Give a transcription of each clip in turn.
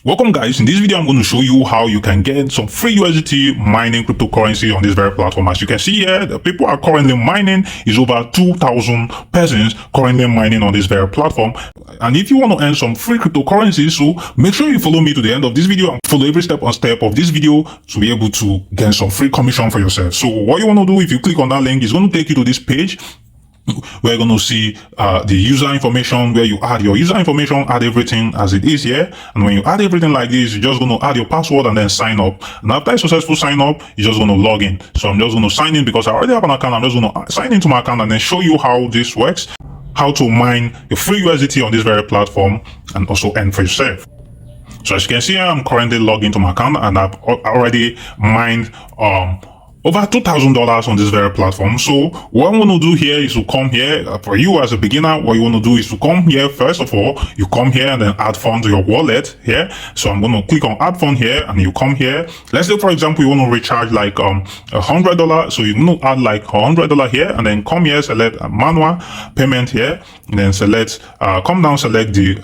Welcome guys, in this video I'm going to show you how you can get some free USDT mining cryptocurrency on this very platform. As you can see here, the people are currently mining is over 2,000 persons currently mining on this very platform. And if you want to earn some free cryptocurrency, so make sure you follow me to the end of this video and follow every step of this video to be able to get some free commission for yourself. So what you want to do, if you click on that link, it's going to take you to this page. We're going to see the user information, where you add your user information, add everything as it is here. And when you add everything like this, you're just going to add your password and then sign up. And after a successful sign up, you're just going to log in. So I'm just going to sign in because I already have an account. I'm just going to sign into my account and then show you how this works, how to mine your free USDT on this very platform and also earn for yourself. So as you can see here, I'm currently logged into my account and I've already mined over $2,000 on this very platform. So what I want to do here is to come here. For you as a beginner, what you want to do is to come here. First of all, you come here and then add fund to your wallet here. So I'm going to click on add fund here and you come here. Let's say, for example, you want to recharge like $100. So you're going to add like $100 here and then come here, select manual payment here, and then select, come down, select the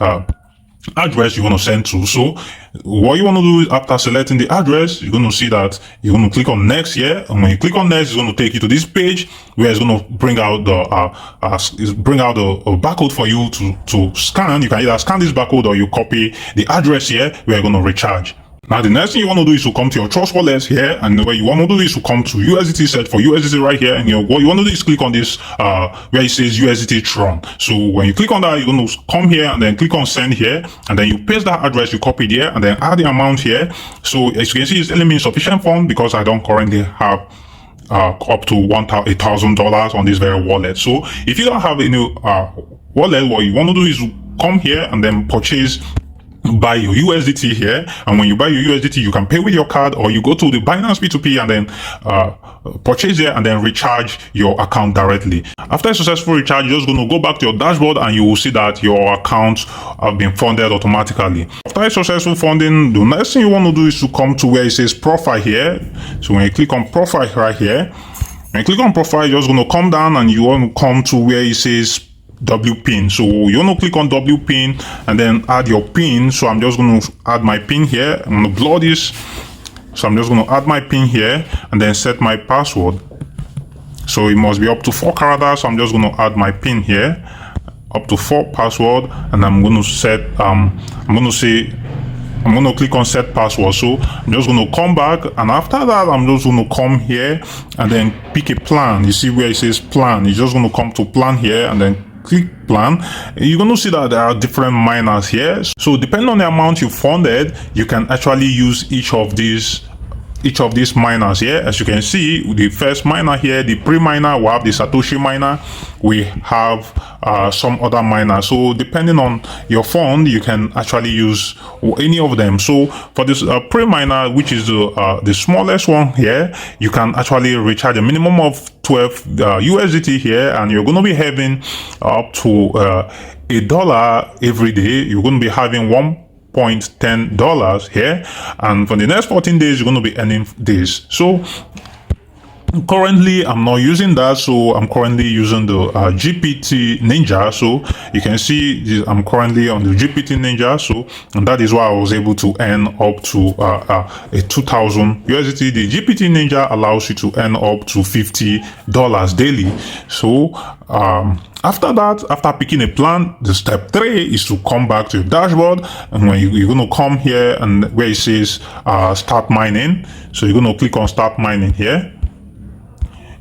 address you want to send to. So what you want to do is, after selecting the address, you're going to see that you're going to click on next here, and when you click on next, it's going to take you to this page where it's going to bring out the barcode for you to scan. You can either scan this barcode or you copy the address here where you're going to recharge. Now, the next thing you want to do is to come to your Trust Wallet here, and what you want to do is to come to USDT, search for USDT right here, and what you want to do is click on this where it says USDT Tron. So when you click on that, you're going to come here and then click on send here, and then you paste that address you copied here, and then add the amount here. So as you can see, it's telling me insufficient fund because I don't currently have up to $1,000 on this very wallet. So if you don't have any wallet, what you want to do is to come here and then buy your USDT here. And when you buy your USDT, you can pay with your card, or you go to the Binance P2P and then purchase there and then recharge your account directly. After a successful recharge, you're just going to go back to your dashboard and you will see that your accounts have been funded automatically. After a successful funding, the next thing you want to do is to come to where it says profile here. So when you click on profile right here, when you click on profile, you're just going to come down and you want to come to where it says WPIN. So you want to click on WPIN and then add your PIN. So I'm just going to add my PIN here. I'm going to blur this. So I'm just going to add my PIN here and then set my password. So it must be up to 4 characters. So I'm just going to add my PIN here, up to 4 password, and I'm going to set, I'm going to click on set password. So I'm just going to come back, and after that I'm just going to come here and then pick a plan. You see where it says plan, you're just going to come to plan here and then click plan. You're going to see that there are different miners here. So depending on the amount you funded, you can actually use each of these miners here. As you can see, the first miner here, the pre-miner, we have the Satoshi miner, we have some other miners. So depending on your fund, you can actually use any of them. So for this pre-miner, which is the smallest one here, you can actually recharge a minimum of 12 USDT here, and you're going to be having up to $1 every day. You're going to be having $1.10 here, and for the next 14 days you're going to be earning this. So currently I'm not using that, so I'm currently using the GPT Ninja. So you can see I'm currently on the GPT Ninja, so and that is why I was able to earn up to a 2,000 USDT. The GPT Ninja allows you to earn up to $50 daily. So after that, after picking a plan, the step 3 is to come back to your dashboard, and when you're going to come here and where it says start mining, so you're going to click on start mining here.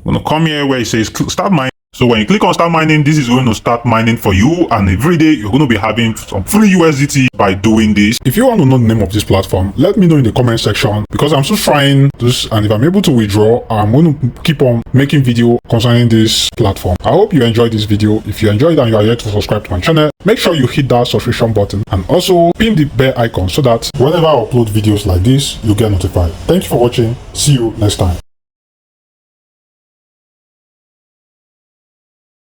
You're going to come here where it says start mining. So when you click on start mining, this is going to start mining for you, and every day you're going to be having some free USDT by doing this. If you want to know the name of this platform, let me know in the comment section, because I'm still trying this, and if I'm able to withdraw, I'm going to keep on making video concerning this platform. I hope you enjoyed this video. If you enjoyed and you are yet to subscribe to my channel, make sure you hit that subscription button and also pin the bell icon so that whenever I upload videos like this, you get notified. Thank you for watching. See you next time.